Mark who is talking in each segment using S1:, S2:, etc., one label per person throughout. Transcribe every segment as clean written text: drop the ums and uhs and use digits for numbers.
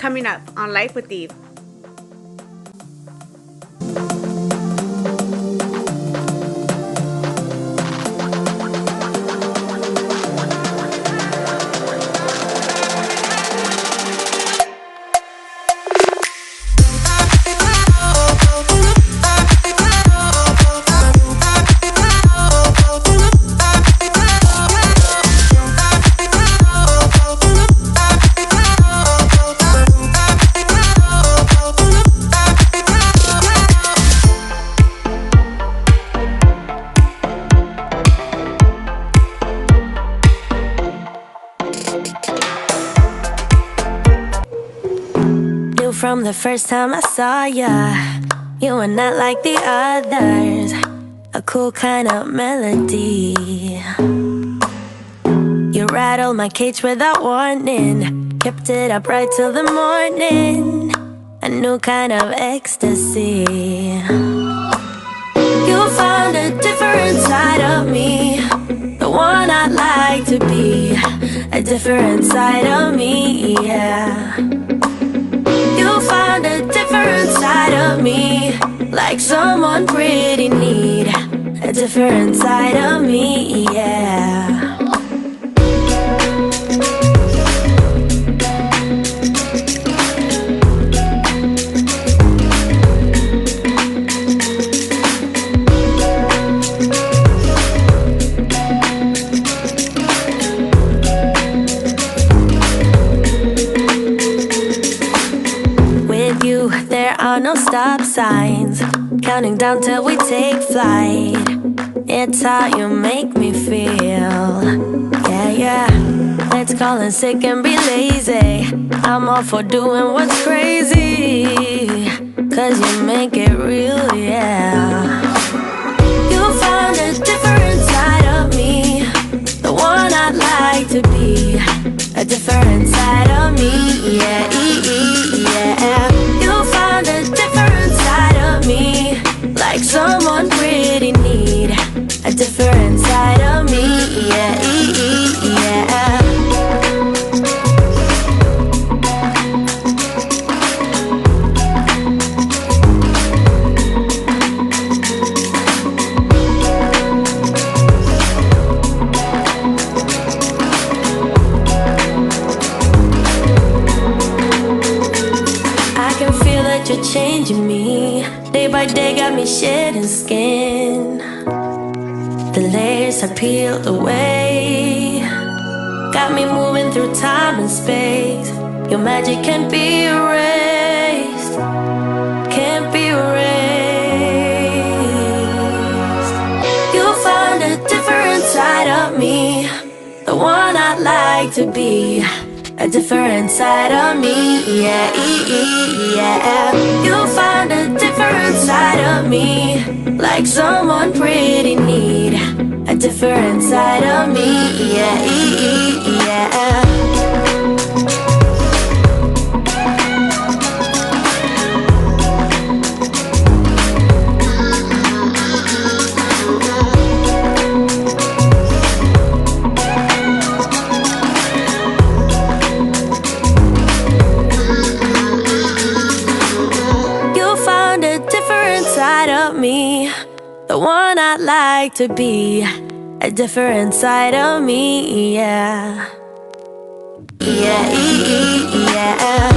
S1: coming up on Life with Eve.
S2: From the first time I saw ya, you were not like the others. A cool kind of melody. You rattled my cage without warning, kept it up right till the morning. A new kind of ecstasy. You found a different side of me, the one I'd like to be. A different side of me, yeah. You found a different side of me, like someone pretty neat. A different side of me, yeah. There are no stop signs, counting down till we take flight. It's how you make me feel. Yeah, yeah. Let's call in sick and be lazy. I'm all for doing what's crazy, cause you make it real, yeah. You found a different side of me, the one I'd like to be. A different side of me, yeah, yeah. You found a different side of me, like someone pretty neat. A different side of me, yeah, yeah. You're changing me, day by day got me shedding skin. The layers are peeled away, got me moving through time and space. Your magic can't be erased, can't be erased. You found a different side of me, the one I'd like to be. A different side of me, yeah, yeah. You found a different side of me, like someone pretty neat. A different side of me, yeah, yeah. Me, the one I'd like to be. A different side of me, yeah, yeah, yeah.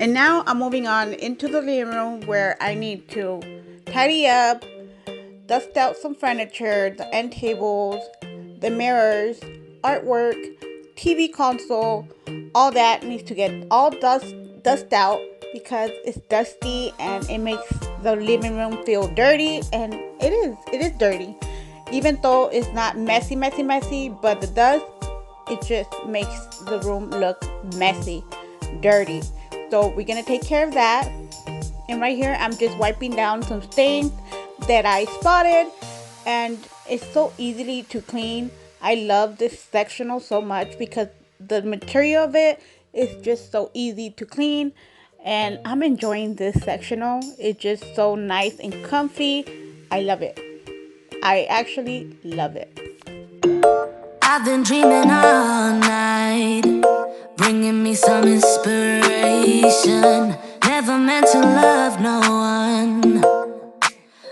S1: And now I'm moving on into the living room where I need to tidy up, dust out some furniture, the end tables, the mirrors, artwork, TV console. All that needs to get all dust out because it's dusty and it makes the living room feel dirty, and it is dirty. Even though it's not messy, but the dust, it just makes the room look messy, dirty. So we're gonna take care of that. And right here, I'm just wiping down some stains that I spotted, and it's so easily to clean. I love this sectional so much because the material of it is just so easy to clean, and I'm enjoying this sectional. It's just so nice and comfy. I love it. I actually love it.
S2: I've been dreaming all night, bringing me some inspiration. Never meant to love no one,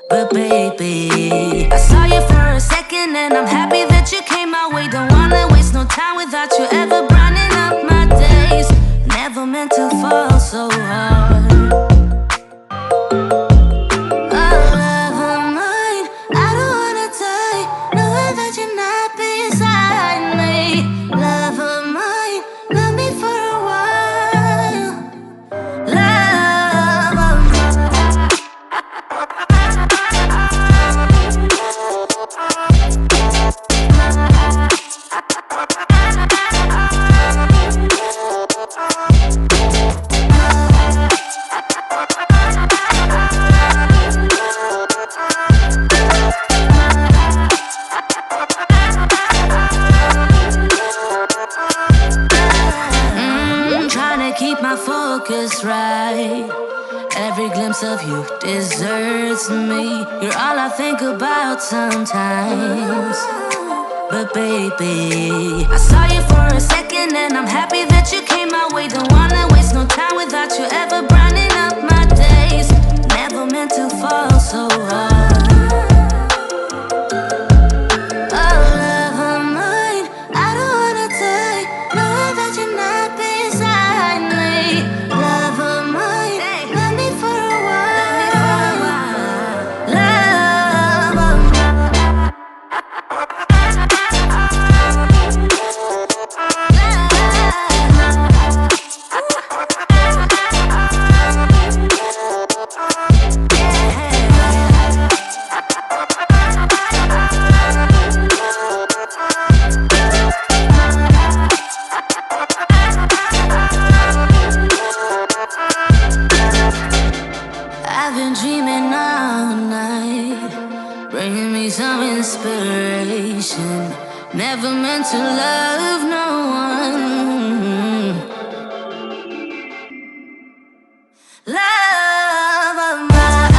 S2: but baby, I saw you for a second and I'm happy that you came my way. Don't wanna waste no time without you ever brightening up my days. Never meant to fall so hard. Right. Every glimpse of you deserts me. You're all I think about sometimes. But baby, I saw you for a second and I'm happy that you came my way. Don't wanna waste no time without you ever brightening up my days. Never meant to fall so hard. Never meant to love no one. Love of mine.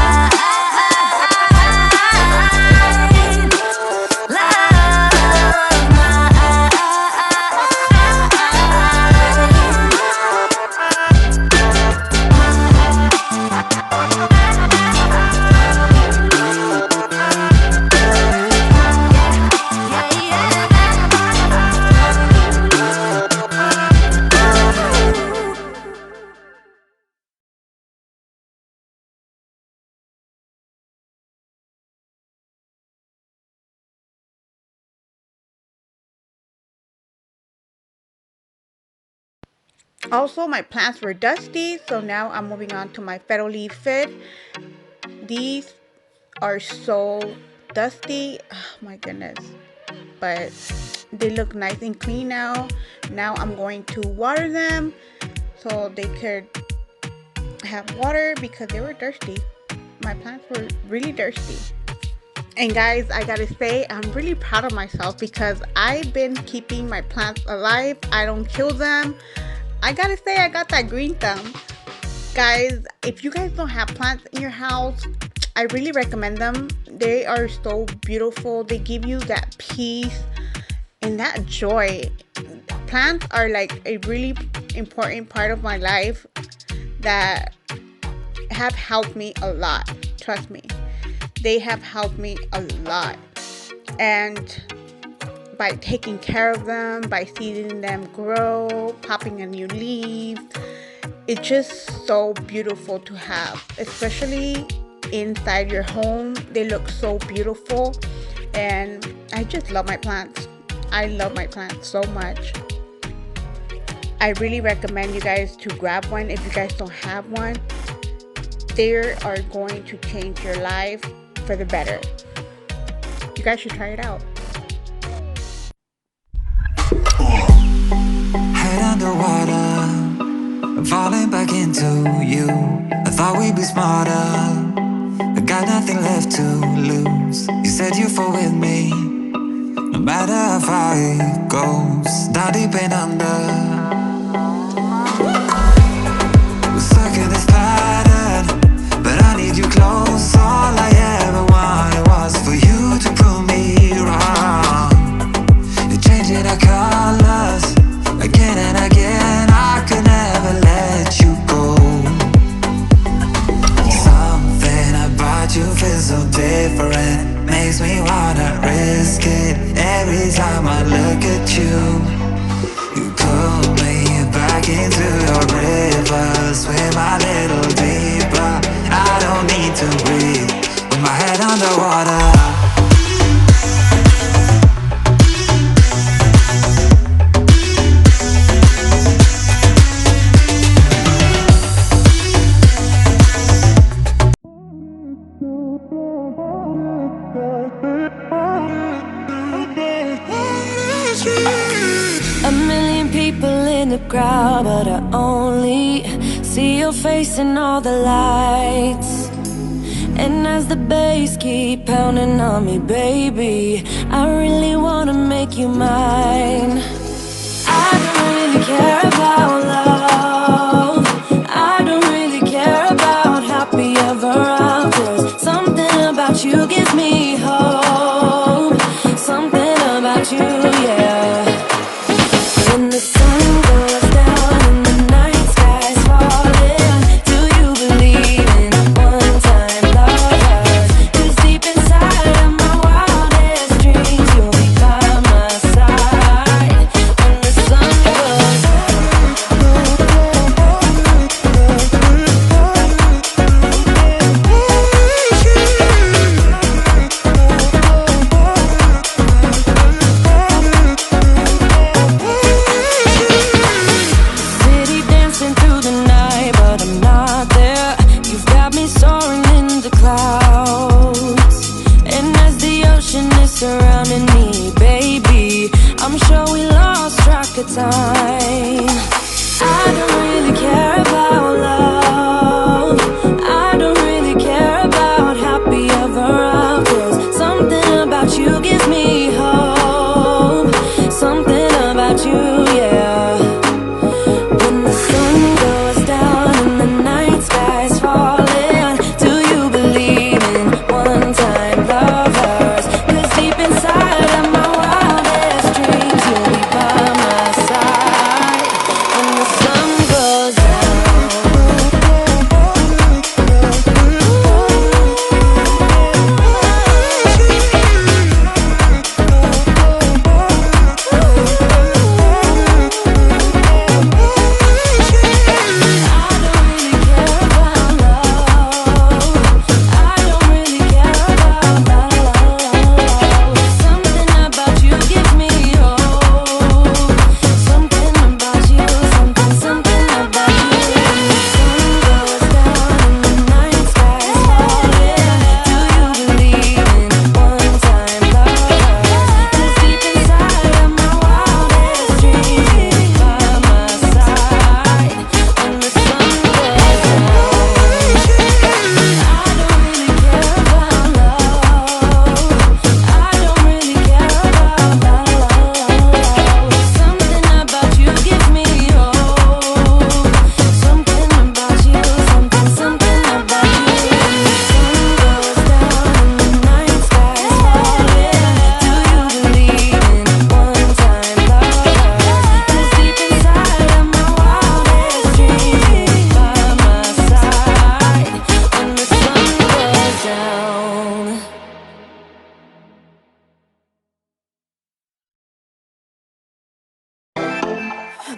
S2: Love of mine.
S1: Also, my plants were dusty, so now I'm moving on to my Fiddle Leaf Fit. These are so dusty, oh my goodness, but they look nice and clean now. Now I'm going to water them so they could have water because they were thirsty. My plants were really thirsty. And guys, I gotta say, I'm really proud of myself because I've been keeping my plants alive. I don't kill them. I gotta say, I got that green thumb. Guys, if you guys don't have plants in your house, I really recommend them. They are so beautiful. They give you that peace and that joy. Plants are like a really important part of my life that have helped me a lot. Trust me. They have helped me a lot. And by taking care of them, by seeing them grow, popping a new leaf, it's just so beautiful to have, especially inside your home. They look so beautiful, and I just love my plants. I love my plants so much. I really recommend you guys to grab one if you guys don't have one. They are going to change your life for the better. You guys should try it out.
S3: Head underwater, falling back into you. I thought we'd be smarter, I got nothing left to lose. You said you'd fall with me, No matter how far it goes, down deep and under. We're stuck in this pattern, but I need you close. All I ever wanted was for you to prove me wrong. You're changing our colors again and again. I could never let you go. Something about you feels so different, makes me wanna risk it. Every time I look at you, you pull me back into your river. Swim a little deeper, I don't need to breathe with my head underwater.
S2: A million people in the crowd, but I only see your face in all the lights. And as the bass keep pounding on me, baby, I really wanna make you mine. I don't really care about love, I don't really care about happy ever after. Something about you gives me hope, something about you, yeah. When the sun goes down and the night sky's falling, do you believe in one-time lovers? 'Cause deep inside of my wildest dreams, you'll be by my side. When the sun goes city dancing through the night, but I'm not there. You've got me soaring in the clouds, and as the ocean is surrounding me, baby, I'm sure we lost track of time. I don't really care about love, I don't really care about happy ever afters. Something about you gives me hope, something about you, yeah. When the sun goes down and the night sky's falling, do you believe in one-time lovers? 'Cause deep inside of my wildest dreams, you'll be by my side. When the sun goes down.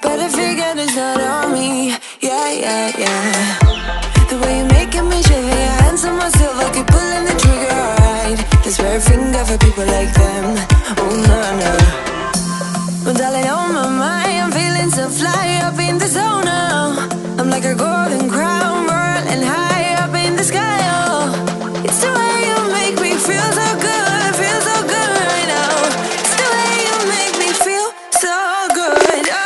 S2: But I figured it's not on me, yeah, yeah, yeah. The way you're making me shiver, your hands on myself, I keep pulling the trigger, alright. This rare finger for people like them, oh no, no. But darling, on my mind, I'm feeling so fly up in the zone now. I'm like a golden crown, whirling high up in the sky, oh. It's the way you make me feel so good right now. It's the way you make me feel so good, oh.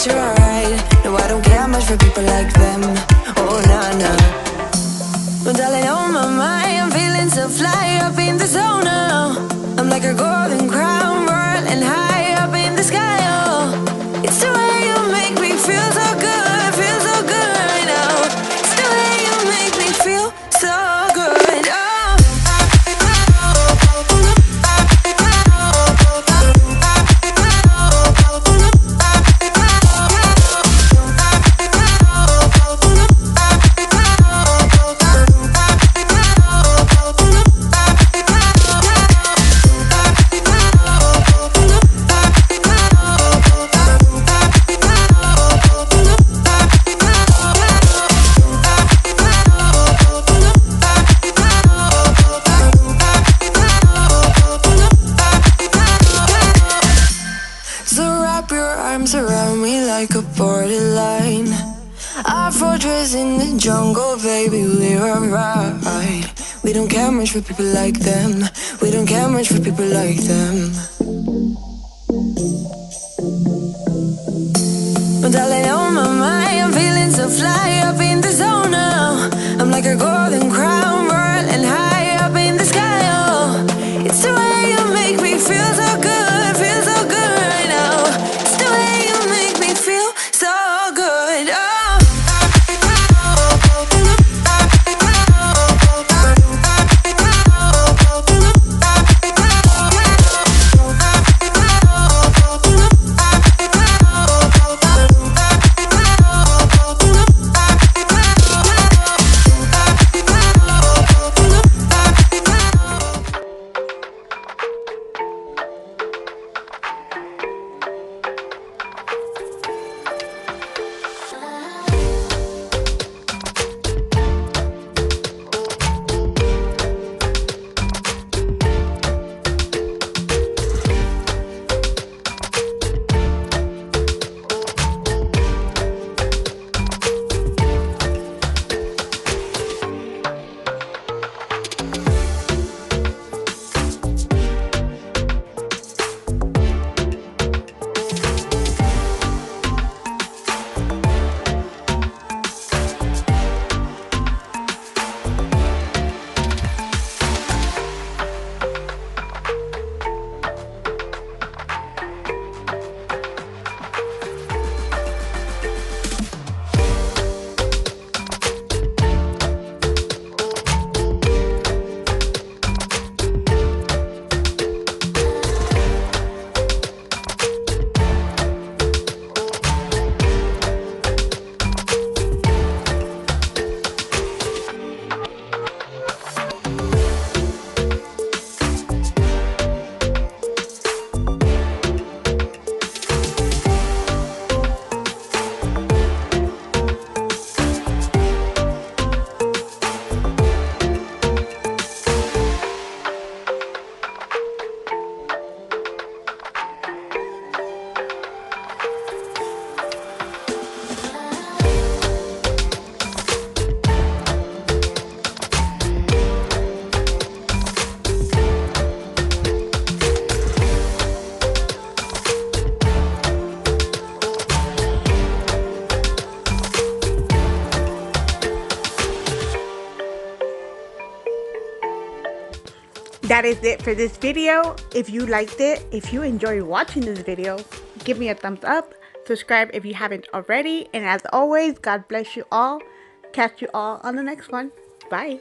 S2: you're alright. No, I don't care much for people like them. Oh, nah, nah. Well, darling, on my mind, I'm feeling so fly up in the zone now. I'm like a golden crown, whirling high up in the sky, oh. It's the way you make me feel so good, feel so good right now. It's the way you make me feel so good, oh. Around me like a borderline, our fortress in the jungle, baby, we're alright. We don't care much for people like them. We don't care much for people like them. But darling, on my mind, I'm feeling so fly up in the zone now. I'm like a golden crown, whirling high up in the sky, oh. It's the way you make me feel so good, feel so good right now. It's the way you make me feel so good, oh.
S1: That is it for this video. If you liked it, if you enjoyed watching this video, give me a thumbs up, subscribe if you haven't already, and as always, God bless you all. Catch you all on the next one. Bye.